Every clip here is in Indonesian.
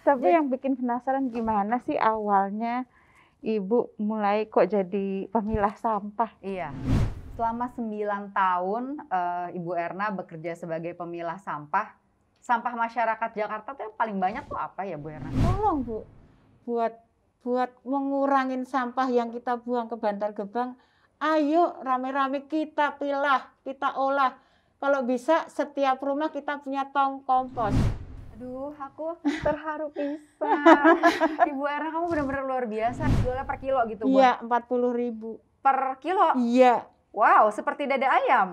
Tapi yang bikin penasaran gimana sih awalnya Ibu mulai kok jadi pemilah sampah? Iya. Selama 9 tahun Ibu Erna bekerja sebagai pemilah sampah. Sampah masyarakat Jakarta tuh yang paling banyak tuh apa ya Bu Erna? Tolong Bu, buat mengurangin sampah yang kita buang ke Bantar Gebang, ayo rame-rame kita pilah, kita olah. Kalau bisa setiap rumah kita punya tong kompos. Aduh, aku terharu pisan. Ibu Erna kamu benar-benar luar biasa. Jualnya per kilo gitu Bu? Iya, 40.000. Per kilo? Iya. Wow, seperti dada ayam.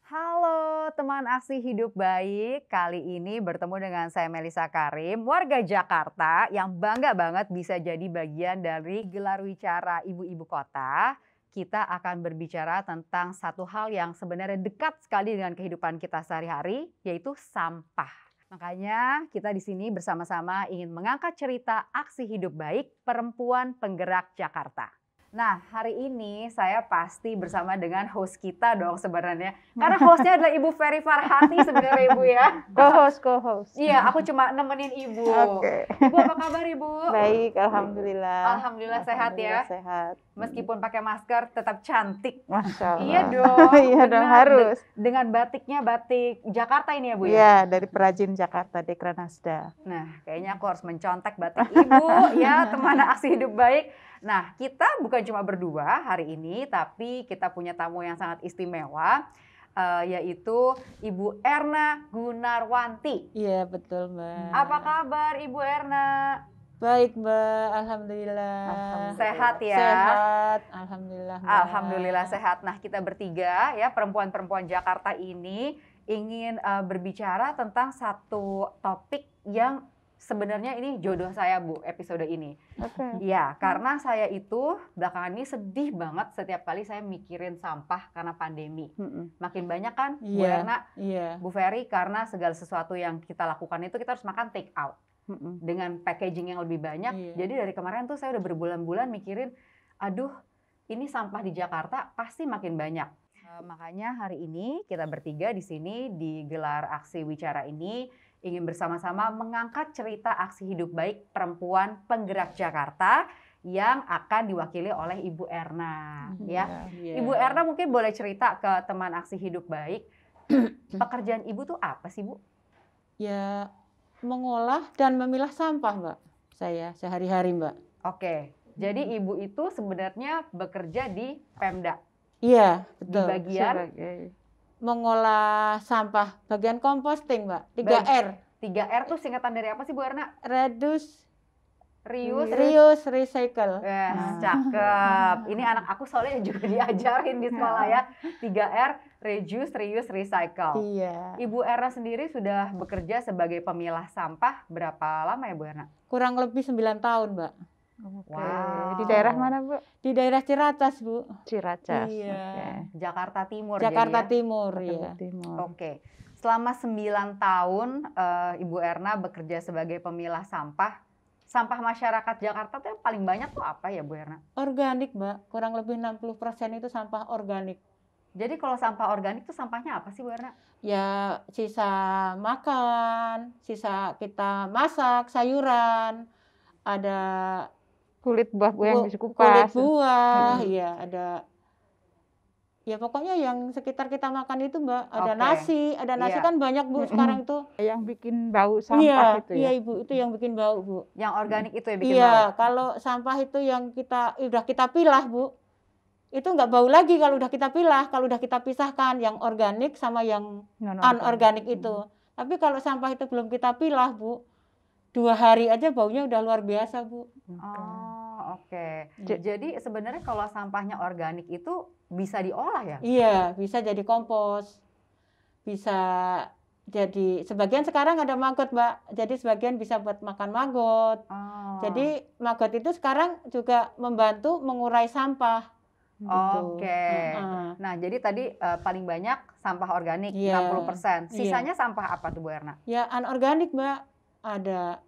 Halo teman aksi hidup baik, kali ini bertemu dengan saya Melisa Karim, warga Jakarta yang bangga banget bisa jadi bagian dari gelar wicara ibu-ibu kota. Kita akan berbicara tentang satu hal yang sebenarnya dekat sekali dengan kehidupan kita sehari-hari, yaitu sampah. Makanya kita di sini bersama-sama ingin mengangkat cerita aksi hidup baik perempuan penggerak Jakarta. Nah, hari ini saya pasti bersama dengan host kita dong sebenarnya. Karena hostnya adalah Ibu Ferry Farhati sebenarnya Ibu ya. Co-host. Iya, aku cuma nemenin Ibu. Oke. Ibu apa kabar Ibu? Baik, alhamdulillah. Alhamdulillah sehat ya. Sehat. Meskipun pakai masker tetap cantik. Masya Allah. Iya dong. Iya dong, benar. harus. Dengan batiknya batik Jakarta ini ya Bu ya? Iya, dari perajin Jakarta, Dekra Nasda. Nah, kayaknya aku harus mencontek batik Ibu ya, teman aksi hidup baik. Nah, kita bukan cuma berdua hari ini, tapi kita punya tamu yang sangat istimewa, yaitu Ibu Erna Gunarwanti. Iya, betul Mbak. Apa kabar Ibu Erna? Baik Mbak, alhamdulillah. Sehat ya? Sehat, alhamdulillah Mbak. Alhamdulillah sehat. Nah, kita bertiga ya, perempuan-perempuan Jakarta ini ingin berbicara tentang satu topik yang sebenarnya ini jodoh saya Bu, episode ini. Oke. Ya, karena saya itu belakangan ini sedih banget setiap kali saya mikirin sampah karena pandemi. Makin banyak kan Bu Iya, Erna, iya. Bu Ferry, karena segala sesuatu yang kita lakukan itu kita harus makan take out. Dengan packaging yang lebih banyak. Iya. Jadi dari kemarin tuh saya udah berbulan-bulan mikirin, aduh ini sampah di Jakarta pasti makin banyak. Makanya hari ini kita bertiga di sini di gelar aksi wicara ini ingin bersama-sama mengangkat cerita aksi hidup baik perempuan penggerak Jakarta yang akan diwakili oleh Ibu Erna. Ya, Iya. Ibu Erna mungkin boleh cerita ke teman aksi hidup baik, pekerjaan Ibu tuh apa sih Bu? Ya, mengolah dan memilah sampah Mbak. Saya sehari-hari Mbak. Oke, jadi Ibu itu sebenarnya bekerja di Pemda. Iya, Di betul. bagian Mengolah sampah, bagian composting Mbak. 3R. 3R tuh singkatan dari apa sih Bu Erna? Reduce, Reuse. recycle. Cakep. Ini anak aku soalnya juga diajarin di sekolah ya. 3R, reduce, reuse, recycle. Iya. Ibu Erna sendiri sudah bekerja sebagai pemilah sampah berapa lama ya Bu Erna? Kurang lebih 9 tahun Mbak. Oke. Wow. Di daerah mana, Bu? Di daerah Ciracas Bu. Ciracas. Iya. Oke. Jakarta Timur. Jakarta jadi ya? Timur Jakarta ya. Timur. Oke. Selama 9 tahun Ibu Erna bekerja sebagai pemilah sampah. Sampah masyarakat Jakarta tuh yang paling banyak tuh apa ya Bu Erna? Organik Mbak, kurang lebih 60% itu sampah organik. Jadi kalau sampah organik tuh sampahnya apa sih Bu Erna? Ya sisa makan, sisa kita masak, sayuran, ada Kulit buah-buah yang bisa kulit kupas. buah, ya ada. Ya pokoknya yang sekitar kita makan itu Mbak, ada Oke. nasi Iya. kan banyak Bu sekarang itu. Yang bikin bau sampah itu Iya ya. Ibu, itu yang bikin bau Bu. Yang organik itu ya bikin Iya, bau? kalau sampah itu yang udah kita pilah Bu, itu nggak bau lagi kalau udah kita pilah, kalau udah kita pisahkan yang organik sama yang anorganik itu. Tapi kalau sampah itu belum kita pilah Bu, 2 hari aja baunya udah luar biasa Bu. Oh, oke. Jadi sebenarnya kalau sampahnya organik itu bisa diolah ya? Iya, bisa jadi kompos, bisa jadi sebagian sekarang ada maggot Mbak, jadi sebagian bisa buat makan maggot. Oh. Jadi maggot itu sekarang juga membantu mengurai sampah. Oke. Nah, jadi tadi paling banyak sampah organik, Iya. 60%. Sisanya sampah apa tuh Bu Erna? Ya anorganik Mbak, ada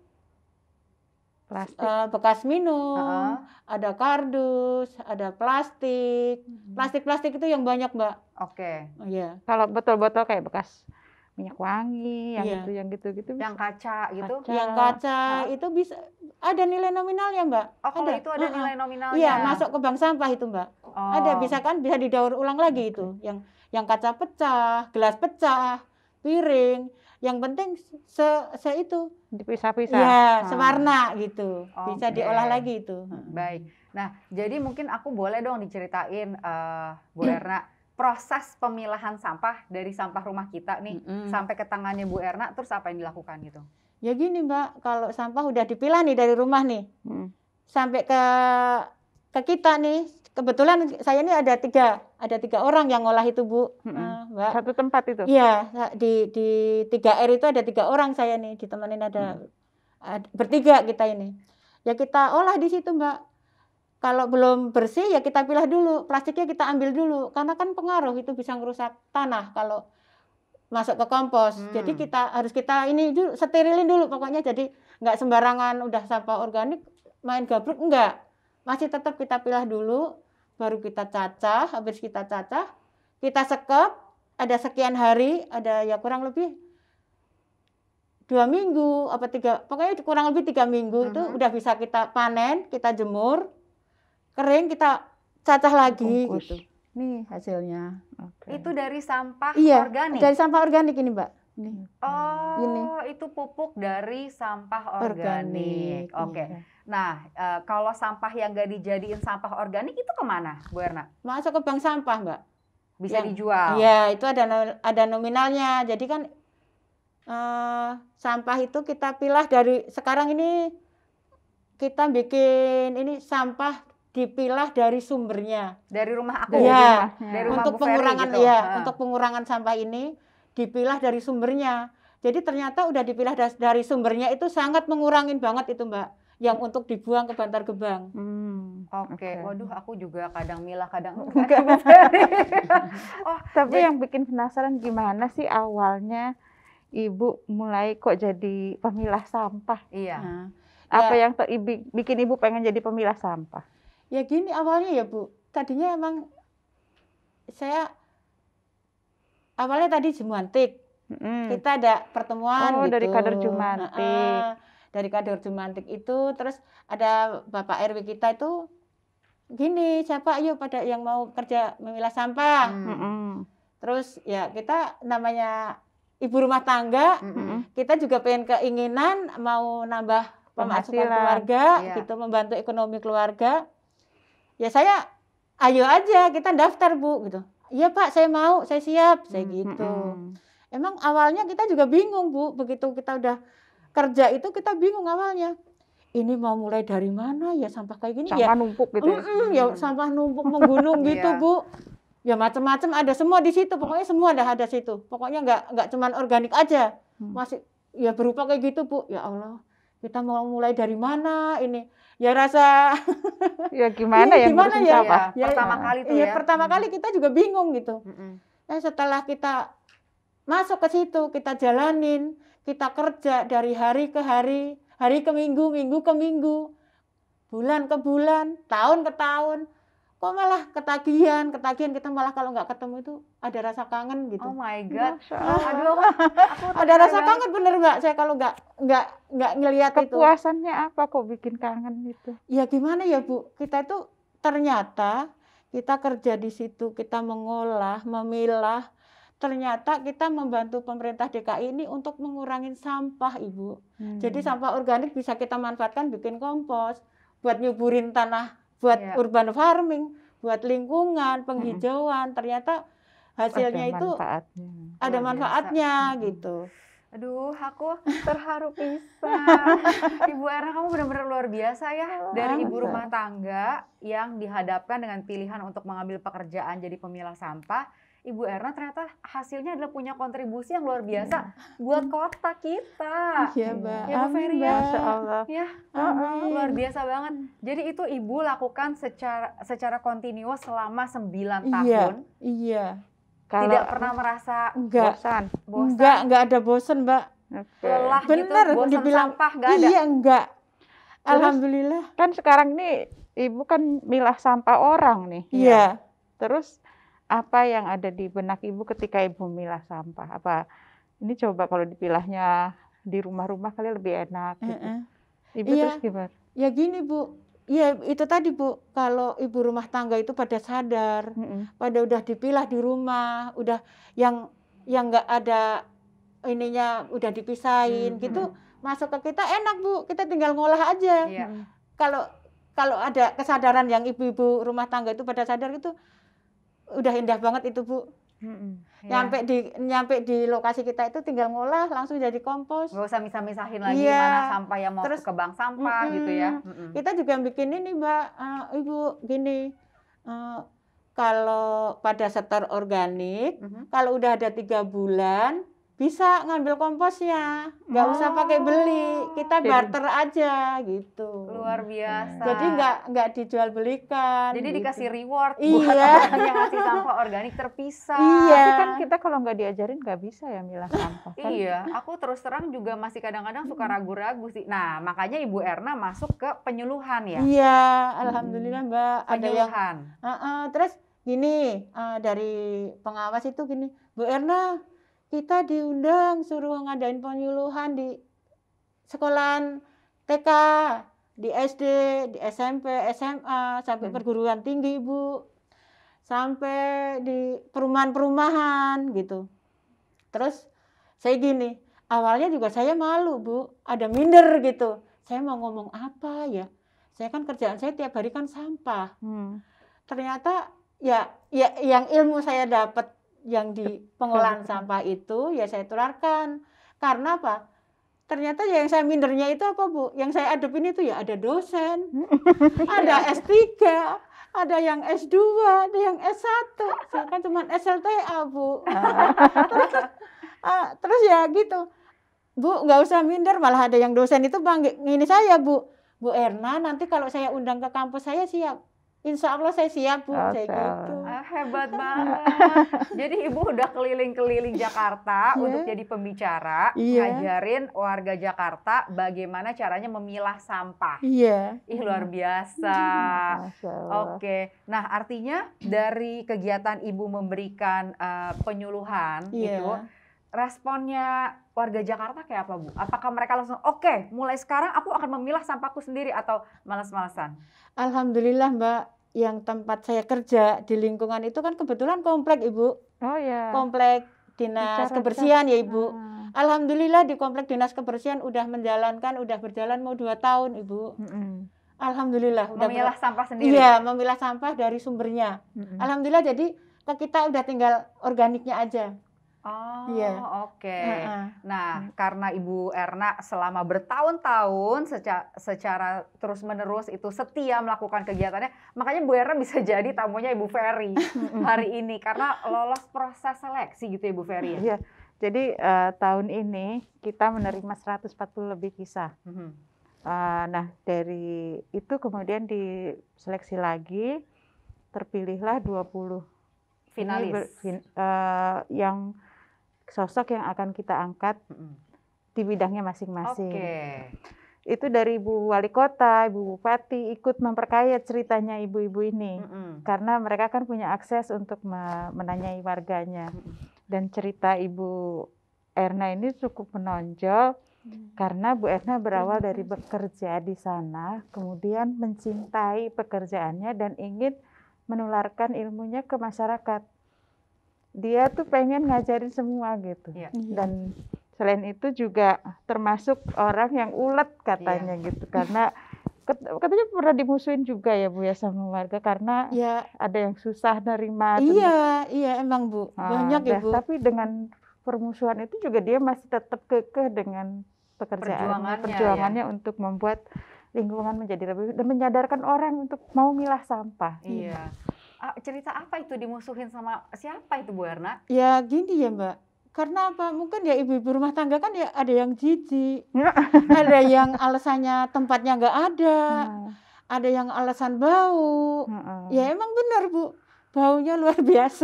Plastik. bekas minum, Heeh. ada kardus, ada plastik. Plastik-plastik itu yang banyak, Mbak. Oke. Oh, iya. Kalau botol-botol kayak bekas minyak wangi, Iya. yang gitu-gitu Yang bisa. kaca gitu. Kaca. Yang kaca Heeh. itu bisa ada nilai nominalnya, Mbak. Oh, kalau Ada. itu ada Heeh. nilai nominalnya. Iya, masuk ke bank sampah itu, Mbak. Ada, bisa kan bisa didaur ulang lagi itu. Yang kaca pecah, gelas pecah, piring. Yang penting itu Dipisah-pisah. ya Ah. sewarna gitu. Bisa Oke. diolah lagi itu. Baik. Nah, jadi mungkin aku boleh dong diceritain, Bu Erna, proses pemilahan sampah dari sampah rumah kita nih sampai ke tangannya Bu Erna, terus apa yang dilakukan gitu? Ya gini, Mbak, kalau sampah udah dipilah nih dari rumah nih, sampai ke kita nih, kebetulan saya ini ada tiga orang yang ngolah itu, Bu. Mbak. Satu tempat itu. Iya, di 3R itu ada 3 orang saya nih, ditemenin ada bertiga kita ini. Ya kita olah di situ, Mbak. Kalau belum bersih ya kita pilah dulu, plastiknya kita ambil dulu, karena kan pengaruh itu bisa ngerusak tanah kalau masuk ke kompos. Jadi kita ini dulu sterilin dulu pokoknya, jadi nggak sembarangan udah sampah organik main gabruk, enggak. Masih tetap kita pilah dulu, baru kita cacah, habis kita cacah, kita sekep, ada sekian hari, ada ya kurang lebih 2 minggu apa 3, pokoknya kurang lebih 3 minggu itu udah bisa kita panen, kita jemur, kering, kita cacah lagi Bungkus. gitu. Nih hasilnya. Itu dari sampah Iya, organik? dari sampah organik ini, Mbak. Nih. Oh, itu pupuk dari sampah organik. Oke. Iya. Nah, kalau sampah yang gak dijadiin sampah organik itu kemana, Bu Erna? Masuk ke bank sampah, Mbak. Bisa dijual? Iya, itu ada nominalnya. Jadi kan sampah itu kita pilah dari sekarang ini, kita bikin ini sampah dipilah dari sumbernya. Dari rumah aku? Iya, Dari rumah untuk Bu Ferry pengurangan gitu? untuk pengurangan sampah ini dipilah dari sumbernya. Jadi ternyata udah dipilah dari sumbernya itu sangat mengurangin banget itu, Mbak, yang untuk dibuang ke Bantar Gebang. Oke. Waduh, aku juga kadang milah, kadang enggak. Bu Ferry. Tapi yang bikin penasaran gimana sih awalnya Ibu mulai kok jadi pemilah sampah? Iya. Apa yang bikin Ibu pengen jadi pemilah sampah? Ya gini awalnya ya, Bu. Tadinya emang saya awalnya tadi Jumantik. Kita ada pertemuan gitu. Dari kader Jumantik. Dari kader Jumantik itu, terus ada Bapak RW kita itu gini, siapa ayo pada yang mau kerja memilah sampah. Terus ya kita namanya ibu rumah tangga, kita juga pengen keinginan mau nambah pemasukan keluarga, gitu, membantu ekonomi keluarga. Ya saya, ayo aja kita daftar, Bu, gitu. Iya Pak, saya mau, saya siap, saya gitu. Emang awalnya kita juga bingung, Bu, begitu kita udah kerja itu kita bingung awalnya. Ini mau mulai dari mana ya sampah kayak gini? Sampah numpuk gitu ya sampah numpuk menggunung gitu, Bu. Ya macam-macam ada semua di situ, pokoknya semua ada situ. Pokoknya nggak cuman organik aja, masih ya berupa kayak gitu, Bu. Ya Allah, kita mau mulai dari mana ini? Ya rasa ya gimana ya ngurusin sampah? Ya, pertama kali tuh ya. Pertama kali kita juga bingung gitu. Nah, setelah kita masuk ke situ, kita jalanin, kita kerja dari hari ke hari, hari ke minggu, minggu ke minggu, bulan ke bulan, tahun ke tahun. Kok malah ketagihan kita malah kalau nggak ketemu itu ada rasa kangen gitu. Oh my God. Aduh, ada rasa kangen bener Mbak. Saya kalau nggak ngelihat itu. Kepuasannya apa kok bikin kangen itu? Ya gimana ya Bu, kita itu ternyata kita kerja di situ, kita mengolah, memilah. Ternyata kita membantu pemerintah DKI ini untuk mengurangi sampah, Ibu. Jadi sampah organik bisa kita manfaatkan bikin kompos, buat nyuburin tanah, buat urban farming, buat lingkungan, penghijauan. Ternyata hasilnya itu ada manfaatnya gitu. Aduh, aku terharu pisan. Ibu Erna, kamu benar-benar luar biasa ya. Dari ibu rumah tangga yang dihadapkan dengan pilihan untuk mengambil pekerjaan jadi pemilah sampah, Ibu Erna ternyata hasilnya adalah punya kontribusi yang luar biasa buat kota kita. Iya, Mbak. Ya, Bu Ferry ya. Masya Allah. Ya, luar biasa banget. Jadi itu Ibu lakukan secara kontinu selama 9 tahun. Iya. Tidak pernah merasa bosan. Enggak ada bosan, Mbak. Lelah bener, gitu, bosan dibilang, sampah enggak ada. Iya, enggak. Alhamdulillah. Kan sekarang ini Ibu kan milah sampah orang nih. Iya. Terus apa yang ada di benak Ibu ketika Ibu milah sampah? Apa ini coba kalau dipilahnya di rumah-rumah kali lebih enak gitu. Ibu Iya. terus gimana? Ya gini Bu, ya itu tadi Bu, kalau ibu rumah tangga itu pada sadar, pada udah dipilah di rumah, udah yang nggak ada ininya udah dipisahin gitu, masuk ke kita enak Bu, kita tinggal ngolah aja. Kalau ada kesadaran yang ibu-ibu rumah tangga itu pada sadar itu udah indah banget itu Bu. Nyampe di lokasi kita itu tinggal ngolah langsung jadi kompos. Nggak usah misah-misahin lagi mana sampah yang mau ke bank sampah gitu ya. Kita juga bikin ini Mbak, Ibu gini, kalau pada setor organik, kalau udah ada 3 bulan bisa ngambil komposnya, nggak usah pakai beli, kita barter aja gitu. Luar biasa. Jadi nggak dijual belikan. Jadi dikasih reward Iya. buat orang yang ngasih sampah organik terpisah. Iya. Tapi kan kita kalau nggak diajarin nggak bisa ya milah sampah. Kan? Iya, aku terus terang juga masih kadang-kadang suka ragu-ragu sih. Nah, makanya Ibu Erna masuk ke penyuluhan ya. Iya, alhamdulillah Mbak. Penyuluhan. Terus gini, dari pengawas itu gini, Bu Erna, kita diundang suruh ngadain penyuluhan di sekolahan TK, di SD, di SMP, SMA, sampai perguruan tinggi Bu, sampai di perumahan-perumahan gitu. Terus saya gini, awalnya juga saya malu Bu, ada minder gitu. Saya mau ngomong apa ya? Saya kan kerjaan saya tiap hari kan sampah. Ternyata ya yang ilmu saya dapat yang di pengolahan sampah itu ya saya tularkan. Karena apa? Ternyata yang saya mindernya itu apa Bu? Yang saya adepin itu ya ada dosen, ada S3, ada yang S2, ada yang S1. Saya kan cuma SLTA Bu. Terus ya gitu. Bu nggak usah minder, malah ada yang dosen itu ini saya Bu Erna, nanti kalau saya undang ke kampus saya siap. Insya Allah saya siap Bu, saya gitu. Hebat banget. Jadi Ibu udah keliling-keliling Jakarta untuk jadi pembicara, ngajarin warga Jakarta bagaimana caranya memilah sampah. Ih luar biasa. Oke, nah artinya dari kegiatan Ibu memberikan penyuluhan gitu, responnya warga Jakarta kayak apa Bu? Apakah mereka langsung oke, mulai sekarang aku akan memilah sampahku sendiri atau malas-malasan? Alhamdulillah Mbak, yang tempat saya kerja di lingkungan itu kan kebetulan komplek Ibu. Oh ya. Komplek dinas kebersihan ya Ibu. Alhamdulillah di komplek dinas kebersihan udah berjalan mau 2 tahun Ibu. Alhamdulillah. Memilah sampah sendiri? Iya, memilah sampah dari sumbernya. Alhamdulillah jadi kita udah tinggal organiknya aja. Oh, oke. Nah, karena Ibu Erna selama bertahun-tahun secara terus-menerus itu setia melakukan kegiatannya, makanya Bu Erna bisa jadi tamunya Ibu Ferry hari ini karena lolos proses seleksi gitu ya Bu Ferry. Iya. Jadi tahun ini kita menerima 140 lebih kisah. Nah, dari itu kemudian diseleksi lagi, terpilihlah 20 finalis yang sosok yang akan kita angkat di bidangnya masing-masing. Itu dari Ibu Wali Kota, Ibu Bupati ikut memperkaya ceritanya ibu-ibu ini. Karena mereka kan punya akses untuk menanyai warganya. Dan cerita Ibu Erna ini cukup menonjol karena Bu Erna berawal dari bekerja di sana, kemudian mencintai pekerjaannya dan ingin menularkan ilmunya ke masyarakat. Dia tuh pengen ngajarin semua gitu. Dan selain itu juga termasuk orang yang ulet katanya gitu. Karena katanya pernah dimusuhin juga ya Bu ya sama warga karena ada yang susah nerima. Iya emang Bu, banyak ya Bu. Tapi dengan permusuhan itu juga dia masih tetap kekeh dengan perjuangannya untuk membuat lingkungan menjadi lebih dan menyadarkan orang untuk mau milah sampah. Iya. Cerita apa itu dimusuhin sama siapa itu Bu Erna? Ya gini ya Mbak, karena apa? Mungkin ya ibu-ibu rumah tangga kan ya ada yang jijik, ada yang alasannya tempatnya nggak ada yang alasan bau. Ya emang benar Bu, baunya luar biasa.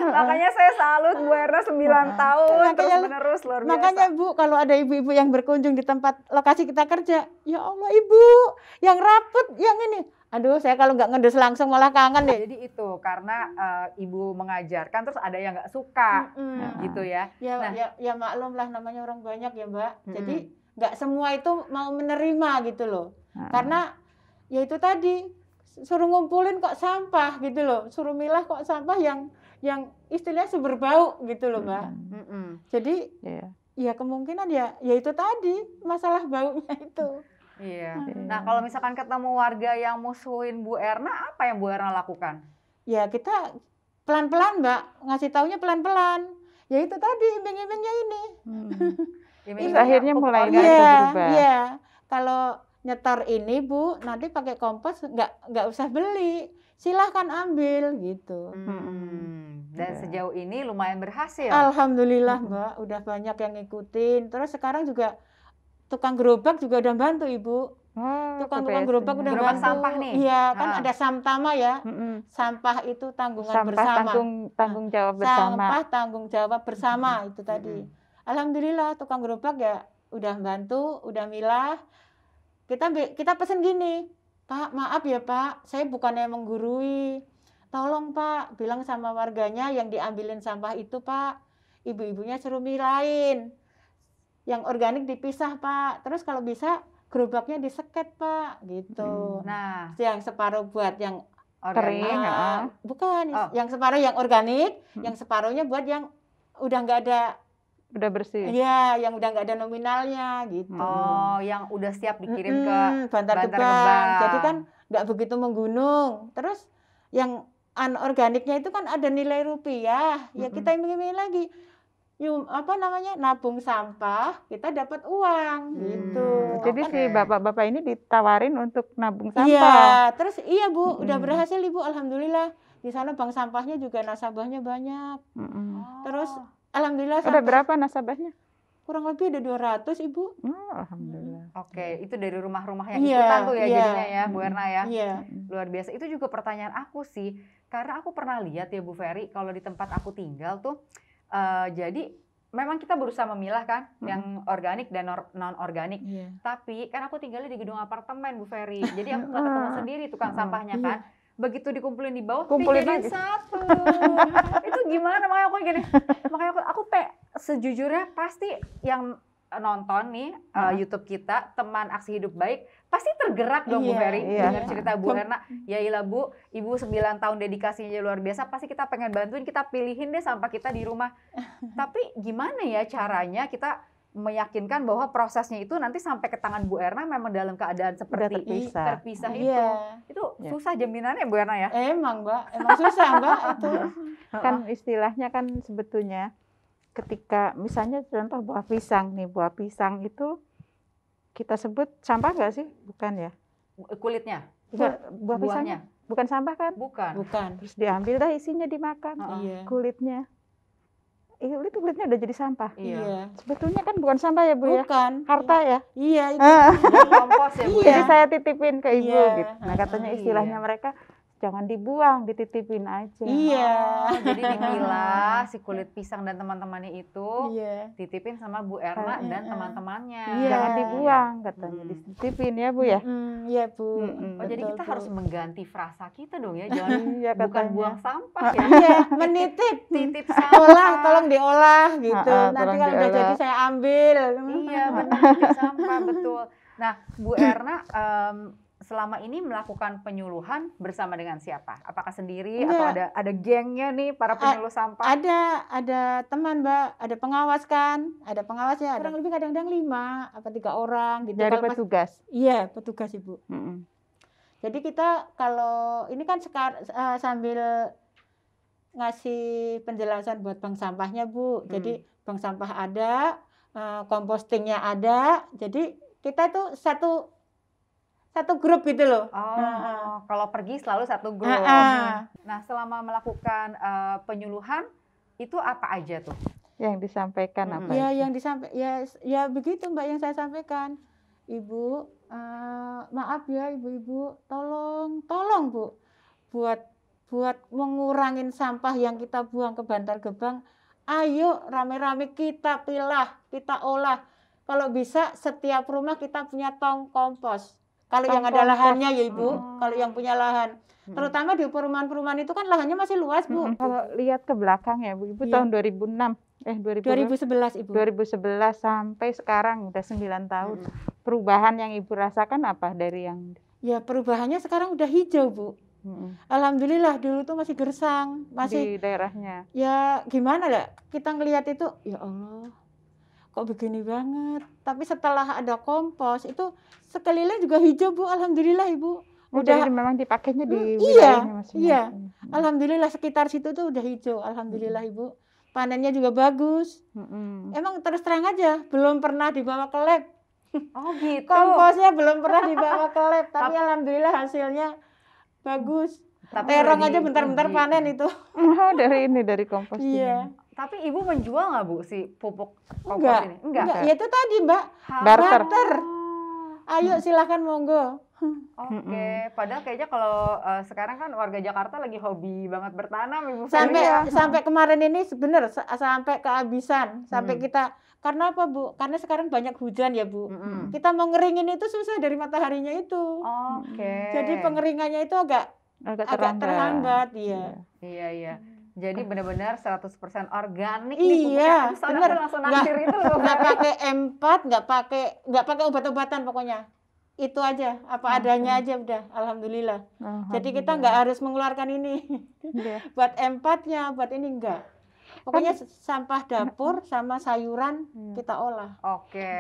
Makanya saya salut Bu Erna 9 tahun terus-menerus luar biasa. Makanya Bu, kalau ada ibu-ibu yang berkunjung di tempat lokasi kita kerja, ya Allah Ibu, yang rapet, yang ini. Aduh, saya kalau nggak ngedes langsung malah kangen ya. Jadi itu karena Ibu mengajarkan terus ada yang nggak suka gitu ya. Ya maklum lah namanya orang banyak ya Mbak. Jadi nggak semua itu mau menerima gitu loh. Karena ya itu tadi suruh ngumpulin kok sampah gitu loh, suruh milah kok sampah yang istilahnya seberbau gitu loh Mbak. Jadi ya kemungkinan ya itu tadi masalah baunya itu. Iya. Nah kalau misalkan ketemu warga yang musuhin Bu Erna, apa yang Bu Erna lakukan? Ya kita pelan-pelan Mbak, ngasih taunya pelan-pelan. Ya itu tadi iming-imingnya ini. Terus akhirnya mulai berubah. Iya, kalau nyetor ini Bu, nanti pakai kompos nggak usah beli, silahkan ambil gitu. Dan sejauh ini lumayan berhasil. Alhamdulillah Mbak, udah banyak yang ngikutin. Terus sekarang juga tukang gerobak juga udah bantu Ibu. Tukang gerobak udah bantu. Sampah nih. Iya, kan ada Samtama ya. Sampah itu tanggungan bersama. Tanggung jawab bersama. Sampah tanggung jawab bersama itu tadi. Alhamdulillah tukang gerobak ya udah bantu, udah milah. Kita pesen gini, Pak, maaf ya Pak, saya bukannya menggurui. Tolong Pak, bilang sama warganya yang diambilin sampah itu Pak, ibu-ibunya suruh milahin. Yang organik dipisah Pak. Terus kalau bisa gerobaknya diseket Pak, gitu. Nah, yang separuh buat yang kering, bukan, yang separuh yang organik, yang separuhnya buat yang udah nggak ada. Udah bersih. Iya, yang udah nggak ada nominalnya gitu. Oh, yang udah siap dikirim ke Bantar Gebang. Jadi kan nggak begitu menggunung. Terus yang anorganiknya itu kan ada nilai rupiah. Ya kita iming-iming lagi. Nabung sampah, kita dapat uang gitu. Jadi si bapak-bapak ini ditawarin untuk nabung sampah. Iya, terus iya Bu, udah berhasil Ibu, alhamdulillah. Di sana bank sampahnya juga nasabahnya banyak. Terus alhamdulillah. Udah berapa nasabahnya? Kurang lebih ada 200 Ibu. Alhamdulillah. Oke, itu dari rumah-rumah yang ikutan tuh ya jadinya ya Bu Erna ya. Iya. Luar biasa. Itu juga pertanyaan aku sih. Karena aku pernah lihat ya Bu Ferry, kalau di tempat aku tinggal tuh, jadi memang kita berusaha memilah kan yang organik dan non-organik. Tapi kan aku tinggalnya di gedung apartemen Bu Ferry. Jadi aku nggak ketemu sendiri tukang sampahnya kan. Begitu dikumpulin di bawah, dijadiin satu. Itu gimana? Makanya aku gini. Makanya aku sejujurnya pasti yang nonton nih YouTube kita, teman Aksi Hidup Baik, pasti tergerak dong Bu Ferry dengar cerita Bu Erna. Ya ilah Bu, Ibu 9 tahun dedikasinya luar biasa, pasti kita pengen bantuin, kita pilihin deh sampah kita di rumah. Tapi gimana ya caranya kita meyakinkan bahwa prosesnya itu nanti sampai ke tangan Bu Erna memang dalam keadaan seperti terpisah itu. Itu susah jaminannya Bu Erna ya? Emang Mbak, emang susah Mbak itu. Kan istilahnya kan sebetulnya ketika misalnya contoh buah pisang nih, buah pisang itu kita sebut sampah nggak sih? Bukan ya? Kulitnya? Buah pisangnya? Bukan sampah kan? Bukan. Terus diambil dah isinya dimakan, kulitnya. Itu kulitnya udah jadi sampah. Iya. Sebetulnya kan bukan sampah ya Bu ya? Bukan. Harta ya? Iya itu. Kompos ya Bu. Jadi saya titipin ke Ibu gitu. Nah katanya istilahnya mereka jangan dibuang, dititipin aja. Jadi dipilah si kulit pisang dan teman-temannya itu, titipin sama Bu Erna dan teman-temannya. Jangan dibuang katanya, dititipin ya Bu ya. Iya Bu. Jadi kita harus mengganti frasa kita dong ya, jangan bukan buang sampah ya. Iya, menitip. Titip sampah. Tolong diolah gitu. Nanti kalau udah jadi saya ambil. Iya benar, titip sampah betul. Nah Bu Erna selama ini melakukan penyuluhan bersama dengan siapa? Apakah sendiri atau ada gengnya nih para penyuluh sampah? Ada teman Mbak, ada pengawas kan, ada pengawasnya. Kurang lebih kadang-kadang 5 atau 3 orang gitu. Dari petugas? Iya petugas Ibu. Jadi kita kalau ini kan sambil ngasih penjelasan buat bank sampahnya Bu. Jadi bank sampah ada, kompostingnya ada. Jadi kita itu satu grup gitu loh. Kalau pergi selalu satu grup. Nah, selama melakukan penyuluhan itu apa aja tuh? Yang disampaikan apa? Ya, yang disampaikan ya begitu Mbak yang saya sampaikan. Ibu, maaf ya ibu-ibu, tolong Bu buat buat mengurangin sampah yang kita buang ke Bantar Gebang. Ayo rame-rame kita pilah, kita olah. Kalau bisa setiap rumah kita punya tong kompos. Kalau yang ada lahannya ya Ibu, kalau yang punya lahan. Terutama di perumahan-perumahan itu kan lahannya masih luas Bu. Kalau lihat ke belakang ya Bu, Ibu tahun 2006, 2011 Ibu. 2011 sampai sekarang udah 9 tahun. Perubahan yang Ibu rasakan apa dari yang? Ya perubahannya sekarang udah hijau Bu. Alhamdulillah, dulu tuh masih gersang, masih di daerahnya. Ya gimana ya, kita ngelihat itu, ya Allah, kok begini banget. Tapi setelah ada kompos itu sekeliling juga hijau Bu, alhamdulillah Ibu. Jadi memang dipakainya di iya, wilayahnya masing-masing. iya. Alhamdulillah sekitar situ tuh udah hijau, alhamdulillah Ibu. Panennya juga bagus. Emang terus terang aja, belum pernah dibawa ke lab. Oh gitu. Komposnya belum pernah dibawa ke lab, tapi alhamdulillah hasilnya bagus. Terong aja bentar-bentar panen itu. Oh, dari kompos. Iya. Tapi Ibu menjual nggak Bu si pupuk kompos Enggak, ini? Enggak. Ya itu tadi Mbak. Barter. Ayo silahkan monggo. Oke, padahal kayaknya kalau sekarang kan warga Jakarta lagi hobi banget bertanam Ibu. Sampai kemarin ini bener sampai kehabisan, sampai kita karena apa Bu? Karena sekarang banyak hujan ya Bu. Kita mau ngeringin itu susah dari mataharinya itu. Oke. Jadi pengeringannya itu agak terhambat, iya. Iya. Jadi benar-benar 100% organik nih. Iya, benar. Langsung naksir itu loh. Nggak pakai M4, nggak pakai obat-obatan pokoknya. Itu aja, apa adanya aja udah, alhamdulillah. Jadi kita nggak harus mengeluarkan ini. Buat M4-nya, buat ini enggak. Pokoknya sampah dapur sama sayuran kita olah. Oke.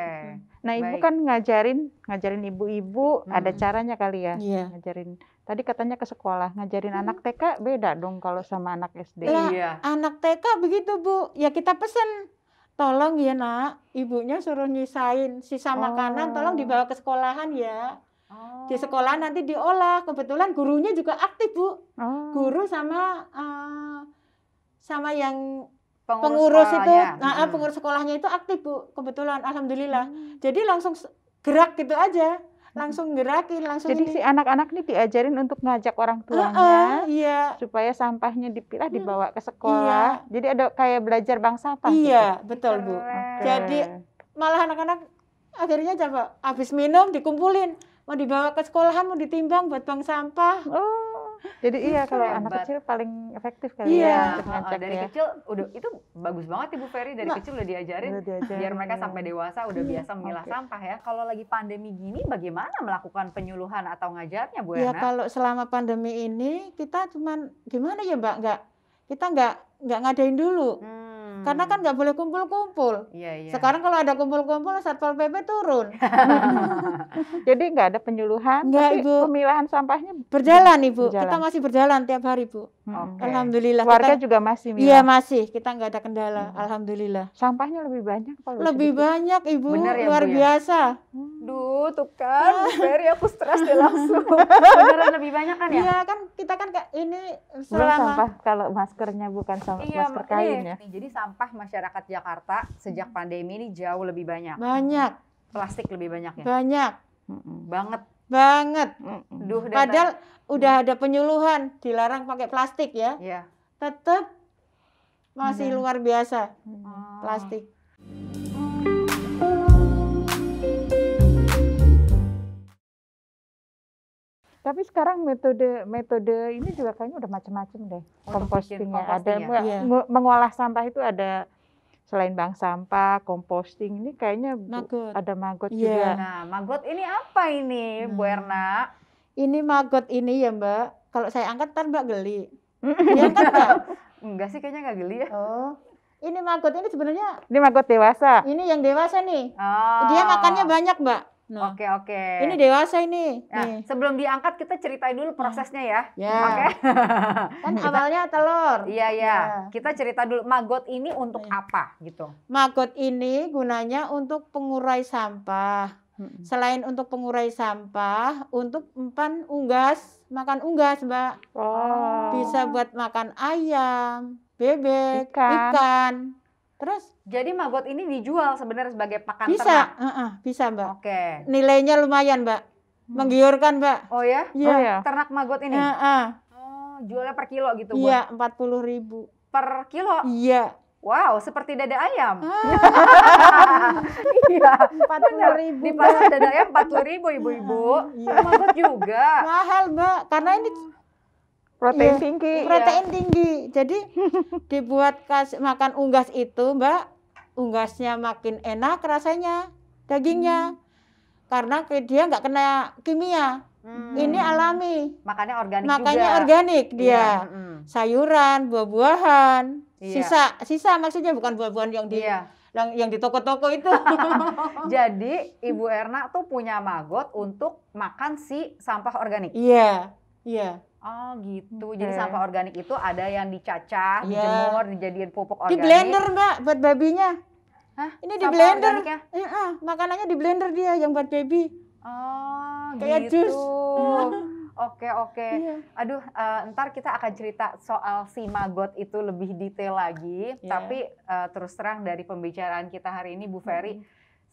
Nah, Ibu kan ngajarin ibu-ibu, ada caranya kali ya. Iya. Ngajarin. Tadi katanya ke sekolah, ngajarin anak TK beda dong kalau sama anak SD. Iya. Anak TK begitu Bu, ya kita pesen. Tolong ya Nak, ibunya suruh nyisain sisa makanan, tolong dibawa ke sekolahan ya. Di sekolah nanti diolah. Kebetulan gurunya juga aktif Bu. Guru sama yang pengurus itu, pengurus sekolahnya itu aktif Bu. Kebetulan, alhamdulillah. Jadi langsung gerak gitu aja. Langsung gerakin, langsung. Jadi si anak-anak ini diajarin untuk ngajak orang tuanya, supaya sampahnya dipilah dibawa ke sekolah. Jadi ada kayak belajar bank sampah. Iya, gitu. Betul Bu. Jadi malah anak-anak akhirnya coba habis minum dikumpulin, mau dibawa ke sekolahan, mau ditimbang buat bank sampah. Jadi kalau anak kecil paling efektif kali ya untuk ngajak dari kecil udah itu bagus banget Ibu Ferry, dari kecil udah diajarin biar mereka sampai dewasa udah biasa memilah sampah ya. Kalau lagi pandemi gini bagaimana melakukan penyuluhan atau ngajarnya Bu Erna? Ya kalau selama pandemi ini kita cuman gimana ya Mbak, kita nggak ngadain dulu. Karena kan nggak boleh kumpul-kumpul. Iya. Sekarang kalau ada kumpul-kumpul Satpol PP turun. Jadi nggak ada penyuluhan, tapi Ibu. Pemilahan sampahnya berjalan Ibu. Kita masih berjalan tiap hari Bu. Alhamdulillah. Warga juga masih milah. Iya masih, kita nggak ada kendala. Alhamdulillah. Sampahnya lebih banyak kalau lebih banyak Ibu, bener ya, luar Bu, biasa. Duh, tuh kan, Ferry aku stres deh langsung. Beneran lebih banyak kan ya? Iya kan, kita kan ini selama sampah kalau maskernya bukan masker kain ya. Jadi sampah masyarakat Jakarta sejak pandemi ini jauh lebih banyak. Banyak. Plastik lebih banyak ya? Banyak. Banget. Duh, padahal udah ada penyuluhan dilarang pakai plastik ya. Iya. Tetap masih luar biasa plastik. Tapi sekarang metode ini juga kayaknya udah macam-macam deh. Compostingnya ada mengolah sampah itu ada selain bank sampah, composting ini kayaknya ada maggot juga. Nah, maggot ini apa ini, Bu Erna? Ini maggot ini ya Mbak. Kalau saya angkat ntar Mbak geli. Diangkat nggak? Enggak sih, kayaknya nggak geli ya. Ini maggot ini sebenarnya. Ini maggot dewasa. Ini yang dewasa nih. Dia makannya banyak Mbak. Nah, oke. Ini dewasa ini. Nah, sebelum diangkat kita ceritain dulu prosesnya ya. Oke. Kan awalnya telur. Iya. Kita cerita dulu maggot ini untuk apa gitu. Maggot ini gunanya untuk pengurai sampah. Selain untuk pengurai sampah, untuk makan unggas Mbak. Bisa buat makan ayam, bebek, ikan. Terus jadi maggot ini dijual sebenarnya sebagai pakan ternak? Bisa Mbak. Oke. Nilainya lumayan Mbak. Menggiurkan Mbak. Oh ya? Iya. Ternak maggot ini? jualnya per kilo gitu, Bu? Iya, 40.000 per kilo. Iya. Wow, seperti dada ayam. Iya, 40.000 di pasar dada ayam 40.000 ibu-ibu. Iya. Mahal juga. Mahal, Mbak, karena ini Protein iya, tinggi. protein tinggi. Jadi dibuat kasih makan unggas itu, Mbak, unggasnya makin enak rasanya dagingnya. Karena dia nggak kena kimia. Ini alami. Makanya organik Makanya juga. organik dia. Iya. Sayuran, buah-buahan, Iya. sisa maksudnya bukan buah-buahan yang di Iya. yang di toko-toko itu. Jadi Ibu Erna tuh punya magot untuk makan si sampah organik. Iya, iya. Oh gitu. Jadi Oke. sampah organik itu ada yang dicacah, Iya. dijemur, dijadiin pupuk Di organik. blender, Mbak, buat babinya. Hah? Ini di Sampah blender. organiknya? Makanannya di blender dia yang buat baby. Oh Kayak gitu. jus. Oke. Iya. Aduh, ntar kita akan cerita soal si magot itu lebih detail lagi. Iya. Tapi terus terang dari pembicaraan kita hari ini, Bu Ferry,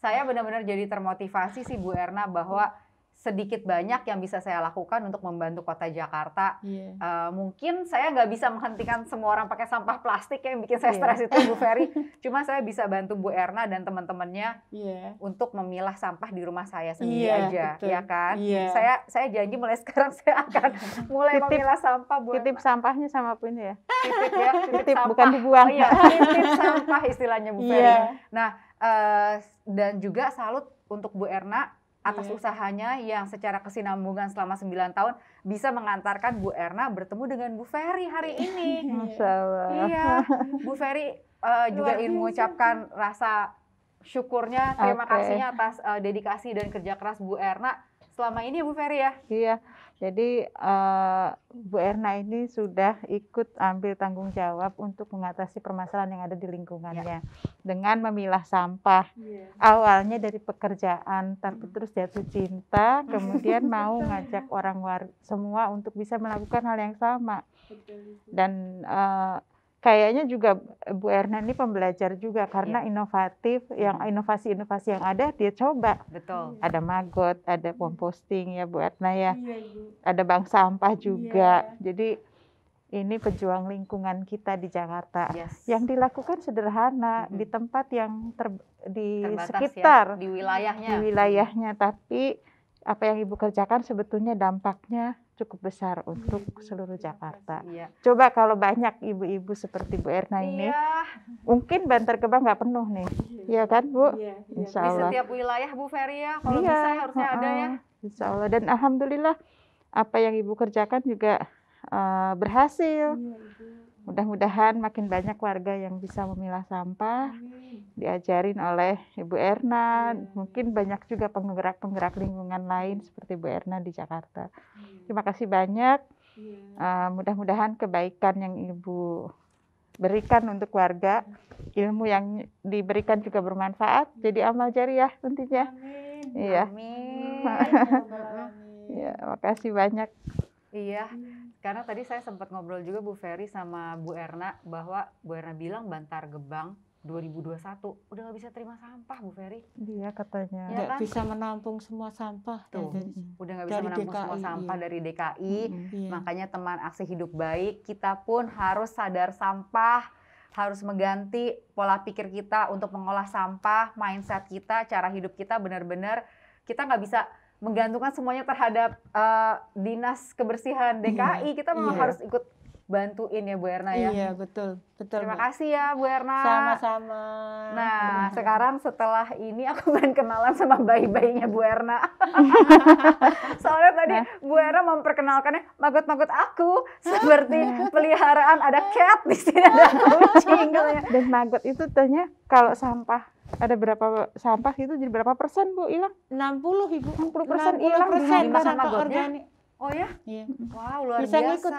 saya benar-benar jadi termotivasi sih Bu Erna bahwa sedikit banyak yang bisa saya lakukan untuk membantu kota Jakarta. Iya. Mungkin saya nggak bisa menghentikan semua orang pakai sampah plastik yang bikin saya stres itu, Bu Ferry. Cuma saya bisa bantu Bu Erna dan teman-temannya Iya. untuk memilah sampah di rumah saya sendiri Iya, aja, betul. ya kan? Iya. Saya janji mulai sekarang saya akan mulai memilah sampah, Bu. Titip sampahnya sama Bu ini ya. Titip ya, Titip, sampah. bukan dibuang. Oh iya, titip sampah istilahnya Bu Ferry. Iya. Nah, dan juga salut untuk Bu Erna atas usahanya yang secara kesinambungan selama 9 tahun bisa mengantarkan Bu Erna bertemu dengan Bu Ferry hari ini. Masya Allah. Iya, Bu Ferry juga ingin mengucapkan rasa syukurnya, terima Oke. kasihnya atas dedikasi dan kerja keras Bu Erna selama ini ya Bu Ferry ya. Iya, jadi Bu Erna ini sudah ikut ambil tanggung jawab untuk mengatasi permasalahan yang ada di lingkungannya dengan memilah sampah. Awalnya dari pekerjaan, tapi terus jatuh cinta, kemudian mau ngajak orang semua untuk bisa melakukan hal yang sama. Dan kayaknya juga Bu Erna ini pembelajar juga karena inovatif, yang inovasi-inovasi yang ada dia coba. Betul. Ada magot, ada composting ya Bu Erna ya. Ada bank sampah juga. Jadi ini pejuang lingkungan kita di Jakarta. Yes. Yang dilakukan sederhana di tempat yang di Terbatas sekitar ya, di wilayahnya. di wilayahnya, tapi apa yang Ibu kerjakan sebetulnya dampaknya cukup besar untuk seluruh Jakarta. Iya. Coba kalau banyak ibu-ibu seperti Bu Erna ini, Iya. mungkin Bantar Gebang nggak penuh nih, iya kan Bu? Insya Di Allah. setiap wilayah Bu Ferry ya, kalau Iya, bisa harusnya ada ya. Insya Allah, dan alhamdulillah apa yang Ibu kerjakan juga berhasil. Mudah-mudahan makin banyak warga yang bisa memilah sampah, diajarin oleh Ibu Erna. Mungkin banyak juga penggerak-penggerak lingkungan lain seperti Bu Erna di Jakarta. Terima kasih banyak. Mudah-mudahan kebaikan yang Ibu berikan untuk warga, ilmu yang diberikan juga bermanfaat, jadi amal jariah tentunya. Iya. Amin. Ya, makasih banyak. Iya, karena tadi saya sempat ngobrol juga Bu Ferry sama Bu Erna bahwa Bu Erna bilang Bantar Gebang 2021 udah nggak bisa terima sampah Bu Ferry. Dia katanya. Iya Nggak kan? bisa menampung semua sampah. Tuh. Udah nggak bisa Dari menampung semua DKI, sampah iya. dari DKI. Iya. Makanya teman aksi hidup baik, kita pun harus sadar sampah, harus mengganti pola pikir kita untuk mengolah sampah, mindset kita, cara hidup kita benar-benar kita nggak bisa menggantungkan semuanya terhadap dinas kebersihan DKI. Kita memang harus ikut bantuin ya Bu Erna ya. Iya, betul. Betul. Terima Mbak. kasih ya Bu Erna. Sama-sama. Nah, sekarang setelah ini aku pengen kenalan sama bayi-bayinya Bu Erna. Soalnya tadi Bu Erna memperkenalkannya magot-magot aku seperti peliharaan, ada cat di sini, ada kucing katanya. Dan magot itu tanya kalau sampah ada berapa sampah itu jadi berapa persen Bu hilang? 60 Ibu. 60% hilang dimakan sampah magotnya? organik. Oh ya? Iya. Wow, luar Bisa biasa. ngikut.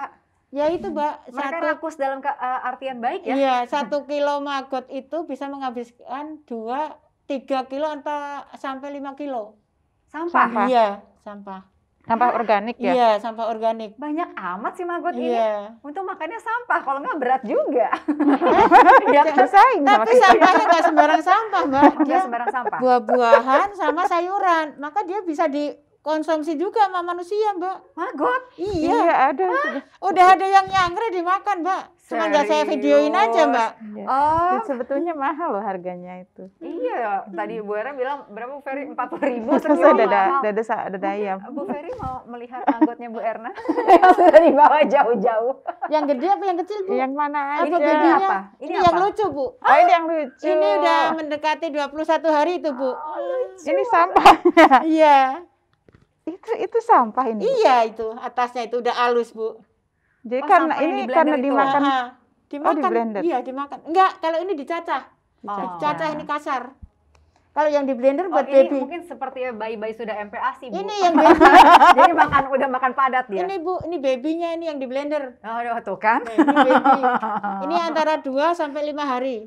Ya itu, Mbak. Mereka rakus dalam artian baik ya? Iya, 1 kilo maggot itu bisa menghabiskan 2-3 kilo atau sampai 5 kilo. Sampah? Sampah. Iya, sampah. Sampah organik ya? Iya, sampah organik. Banyak amat sih maggot ini. Iya. Untuk makannya sampah, kalau nggak berat juga. Ya bersaing sama Tapi kita. sampahnya nggak sembarang sampah, Mbak. Dia Dia sembarang sampah. buah-buahan sama sayuran. Maka dia bisa dikonsumsi juga sama manusia, Mbak. Maggot? Iya. Iya ada. Udah ada yang nyangre dimakan, Mbak. Cuma nggak saya videoin aja, Mbak. Ya. Oh, Sebetulnya mahal loh harganya itu. iya. Tadi Bu Erna bilang berapa Bu Ferry? 40.000 Terus sekilo ada mahal. ada ayam. Bu Ferry mau melihat anggotnya Bu Erna yang sudah dibawa jauh-jauh. Yang gede apa yang kecil, Bu? Yang mana Apa aja? babynya? apa? Ini, Ini yang apa? lucu, Bu. Oh, ini yang lucu. Ini udah mendekati 21 hari itu, Bu. Ini sampah. Iya. Itu sampah ini. Iya itu, atasnya itu udah halus, Bu. Oh, Jadi karena sampah yang ini di blender karena itu. dimakan. Dimakan. di blender? Iya, dimakan. Enggak, kalau ini dicacah. Oh. Dicacah ini kasar. Kalau yang di blender Oh, buat ini baby. mungkin seperti bayi-bayi sudah MPASI, Bu. Ini yang baby. Jadi udah makan padat dia. Ini, Bu, ini babynya ini yang di blender. Oh, tuh kan. Nah, ini baby. Ini antara 2 sampai 5 hari.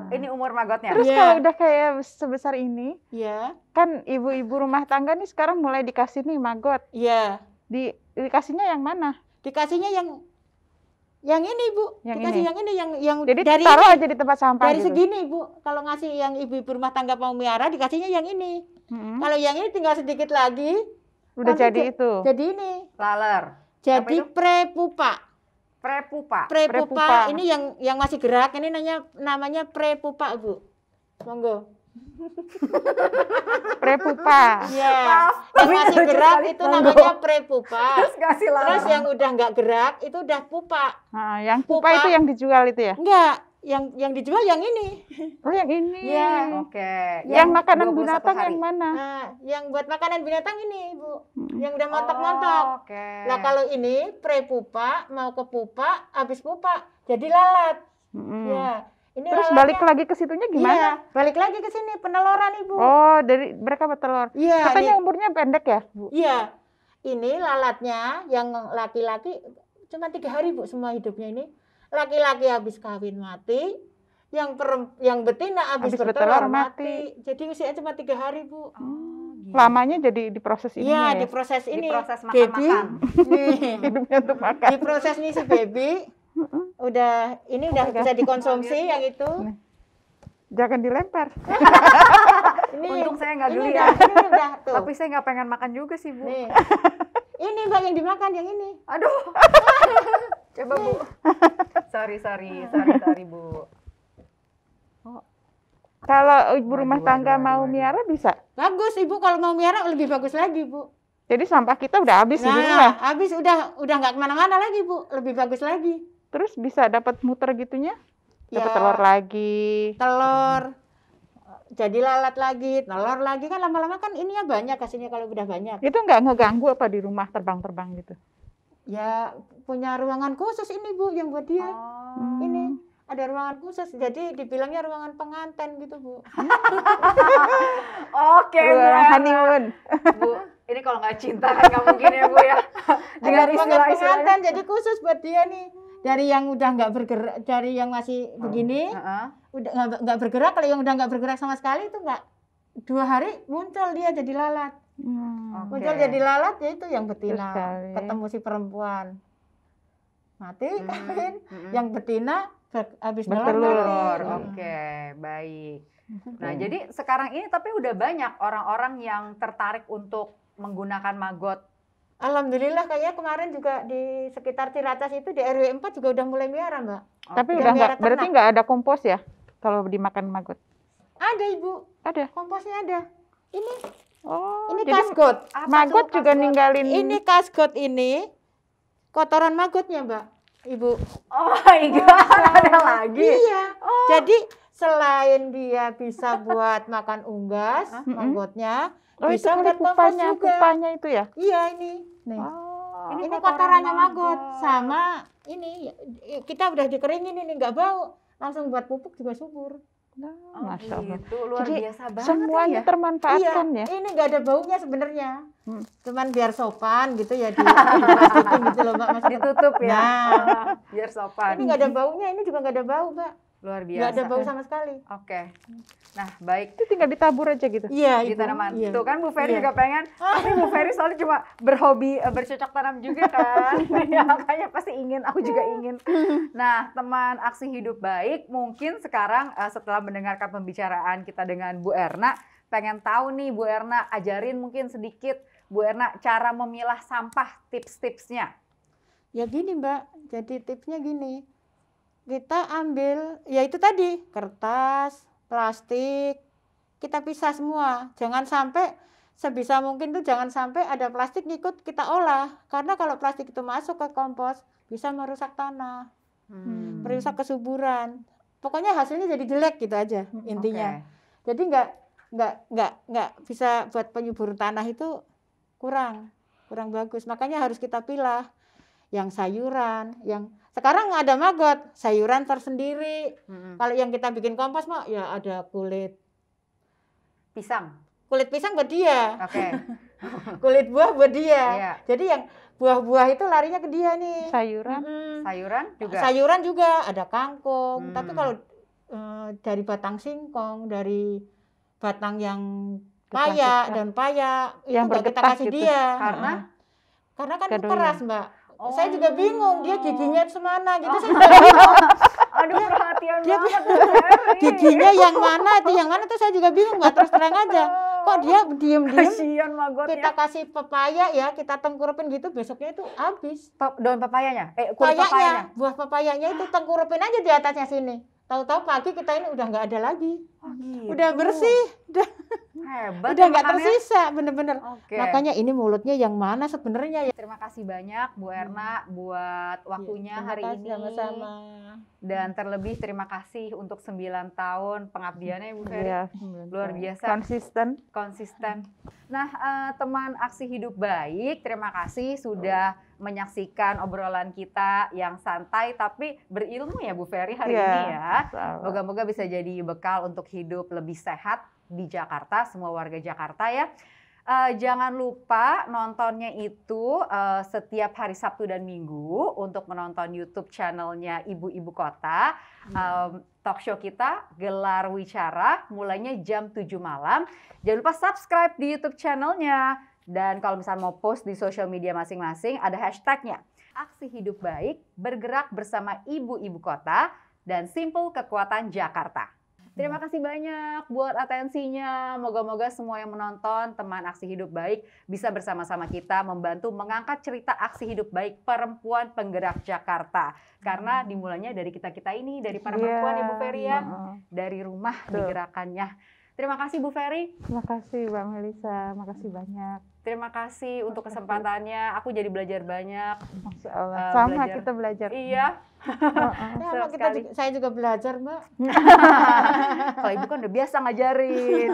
Ini umur magotnya. Terus Iya. kalau udah kayak sebesar ini, Iya. kan ibu-ibu rumah tangga nih sekarang mulai dikasih nih maggot. Iya. Dikasihnya yang mana? Dikasihnya yang ini, Bu. Yang Dikasih ini? yang ini yang Jadi dari taruh ini. aja di tempat sampah Dari gitu. segini, Bu. Kalau ngasih yang ibu-ibu rumah tangga mau miara dikasihnya yang ini. Mm-mm. Kalau yang ini tinggal sedikit lagi Udah nanti jadi itu. jadi ini. Laler. Jadi itu? prepupa. Prepupa. Prepupa ini yang masih gerak, ini namanya prepupa, Bu. Monggo. Prepupa. Iya. Maaf, Yang tapi masih lucu gerak sekali. itu Monggo. namanya prepupa. Terus kasih laler. Terus yang udah nggak gerak itu udah pupa. Nah, yang Pupa. pupa itu yang dijual itu ya? Enggak, yang dijual yang ini. Oh, yang ini. Iya. Oke. Yang makanan 21 binatang hari. yang mana? Nah, yang buat makanan binatang ini, Bu. Hmm. Yang udah montok-montok. Oh, oke. Nah, kalau ini prepupa mau ke pupa, habis pupa jadi lalat. Mm-mm. Ya. Ini Terus lalatnya- balik lagi ke situnya gimana? Iya, balik lagi ke sini peneloran, Ibu. Oh, dari mereka bertelur. Iya, Katanya ini- umurnya pendek ya, Bu? Iya. Ini lalatnya yang laki-laki cuma 3 hari, Bu, semua hidupnya ini. Laki-laki habis kawin mati, yang betina habis bertelur mati. Jadi usianya cuma 3 hari, Bu. Oh, gitu. Lamanya jadi diproses ini Iya, ya? diproses ini. Diproses baby. makan-makan. Nih, Hidupnya untuk makan. diproses nih si baby. Udah bisa dikonsumsi yang itu. Jangan dilempar. Ini Untung saya nggak ini geli udah, ya. ini udah tuh. Tapi saya nggak pengen makan juga sih, Bu. Nih. Ini Mbak yang dimakan yang ini. Aduh. Coba, Bu. Sorry, Bu. Kalau ibu rumah Waduh, tangga waduh, mau waduh. miara bisa. Bagus, Ibu kalau mau miara lebih bagus lagi, Bu. Jadi sampah kita udah habis di rumah. Nah, habis udah nggak kemana-mana lagi, Bu. Lebih bagus lagi. Terus bisa dapat muter gitunya? Dapat Ya. telur lagi. Telur, jadi lalat lagi, telur lagi kan lama-lama kan ininya banyak hasilnya kalau udah banyak. Itu nggak ngeganggu apa di rumah terbang-terbang gitu? Ya punya ruangan khusus ini, Bu, yang buat dia. Oh. Ini ada ruangan khusus, jadi dibilangnya ruangan pengantin gitu, Bu. Oke, Bu. Ruangan Erna. honeymoon. Bu, ini kalau nggak cinta kan nggak mungkin ya, Bu ya. Dengan Ada ruangan istilah-istilahnya. pengantin, jadi khusus buat dia nih. Dari yang udah nggak bergerak, dari yang masih begini, Heeh. udah nggak bergerak. Kalau yang udah nggak bergerak sama sekali itu nggak 2 hari muncul dia jadi lalat. Hmm. Oke. Muncul jadi lalat ya itu yang betina. Terus kali. Ketemu si perempuan mati kawin, Mm-mm. yang betina habis Bertelur. Telur. mati. Oke, baik. Nah, jadi sekarang ini tapi udah banyak orang-orang yang tertarik untuk menggunakan maggot. Alhamdulillah kayaknya kemarin juga di sekitar Ciracas itu di RW 4 juga udah mulai miara, Mbak. Tapi Udah udah nggak, miara berarti ternak. nggak ada kompos ya kalau dimakan maggot? Ada, Ibu. Ada. Komposnya ada. Ini Oh, ini jadi kasgot. Apa maggot tuh juga kasgot? ninggalin. Ini kasgot ini kotoran magotnya, Mbak. Ibu. Oh my God, ada lagi. Iya. Oh. Jadi selain dia bisa buat makan unggas, Mm-mm. manggotnya, Oh, itu bisa dari buat kompos pupanya, juga. pupanya itu ya? Iya ini. Nih. Oh. Ini kotoran kotorannya maggot maggot. sama ini kita udah dikeringin ini nggak bau, langsung buat pupuk juga subur. Nah, Oh, Masya Allah. gitu. Luar Jadi, biasa banget Semuanya ya. termanfaatkan ya. Ini nggak ada baunya sebenarnya. Hmm. Cuman biar sopan gitu ya diplastikin gitu loh, Mbak. Mas. Ditutup ya. Nah. Biar sopan. Ini nggak ada baunya, ini juga nggak ada bau, Mbak. Luar biasa. Nggak ada bau sama sekali. Oke. Nah, baik. Itu tinggal ditabur aja gitu. Iya, Di Ibu. tanaman. Iya. Tuh kan Bu Ferry Iya. juga pengen. Tapi Bu Ferry soalnya cuma berhobi bercocok tanam juga kan. Ya, makanya pasti ingin, aku juga ingin. Nah, teman Aksi Hidup Baik, mungkin sekarang setelah mendengarkan pembicaraan kita dengan Bu Erna, pengen tahu nih Bu Erna, ajarin mungkin sedikit Bu Erna cara memilah sampah, tips-tipsnya. Ya gini Mbak, jadi tipsnya gini, kita ambil, ya itu tadi, kertas, plastik, kita pisah semua. Jangan sampai, sebisa mungkin tuh jangan sampai ada plastik ngikut kita olah. Karena kalau plastik itu masuk ke kompos, bisa merusak tanah, merusak kesuburan. Pokoknya hasilnya jadi jelek gitu aja intinya. Jadi nggak bisa buat penyubur tanah itu kurang bagus. Makanya harus kita pilah. Yang sayuran, yang sekarang ada maggot, sayuran tersendiri. Kalau yang kita bikin kompos mah ya ada kulit pisang buat dia. Kulit buah buat dia. Jadi yang buah-buah itu larinya ke dia nih. Sayuran juga ada kangkung. Tapi kalau dari batang singkong, dari batang yang paya, daun paya, yang itu kita kasih gitu. dia. Karena kan keras Mbak. Saya juga bingung dia giginya semana gitu. Saya juga bingung. Aduh, perhatian banget. Giginya yang mana tuh saya juga bingung Mbak, terus terang aja. Kok dia diem-diem kita kasih pepaya ya, kita tengkurupin gitu, besoknya itu habis. Daun papayanya? Kulit papayanya? Buah papayanya itu tengkurupin aja di atasnya sini. Tahu-tahu pagi kita ini udah nggak ada lagi. Gitu. Udah bersih, hebat. Udah nggak tersisa, bener-bener. Makanya ini mulutnya yang mana sebenarnya ya. Terima kasih banyak Bu Erna buat waktunya hari ini. Sama-sama. Dan terlebih terima kasih untuk 9 tahun pengabdiannya Bu Ferry. Luar biasa. Konsisten. Nah, teman Aksi Hidup Baik, terima kasih sudah menyaksikan obrolan kita yang santai tapi berilmu ya Bu Ferry hari ini ya. Moga-moga bisa jadi bekal untuk hidup lebih sehat di Jakarta, semua warga Jakarta ya. Jangan lupa nontonnya itu setiap hari Sabtu dan Minggu untuk menonton YouTube channelnya Ibu-Ibu Kota. Talk show kita Gelar Wicara mulainya jam 7 malam. Jangan lupa subscribe di YouTube channelnya. Dan kalau misalnya mau post di sosial media masing-masing ada hashtagnya. Aksi Hidup Baik, bergerak bersama Ibu-Ibu Kota dan Simpul Kekuatan Jakarta. Terima kasih banyak buat atensinya. Moga-moga semua yang menonton teman Aksi Hidup Baik bisa bersama-sama kita membantu mengangkat cerita aksi hidup baik perempuan penggerak Jakarta. Karena dimulainya dari kita-kita ini, dari para perempuan ya Bu Ferry ya. Dari rumah digerakkannya. Terima kasih Bu Ferry. Terima kasih Mbak Melisa, makasih banyak. Terima kasih untuk kesempatannya. Aku jadi belajar banyak. Masya Allah. Sama kita belajar. Iya. Saya juga belajar Mbak. Kalau Ibu kan udah biasa ngajarin.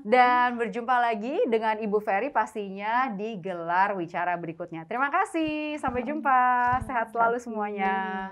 Dan berjumpa lagi dengan Ibu Ferry pastinya di Gelar Wicara berikutnya. Terima kasih. Sampai jumpa. Sehat selalu semuanya.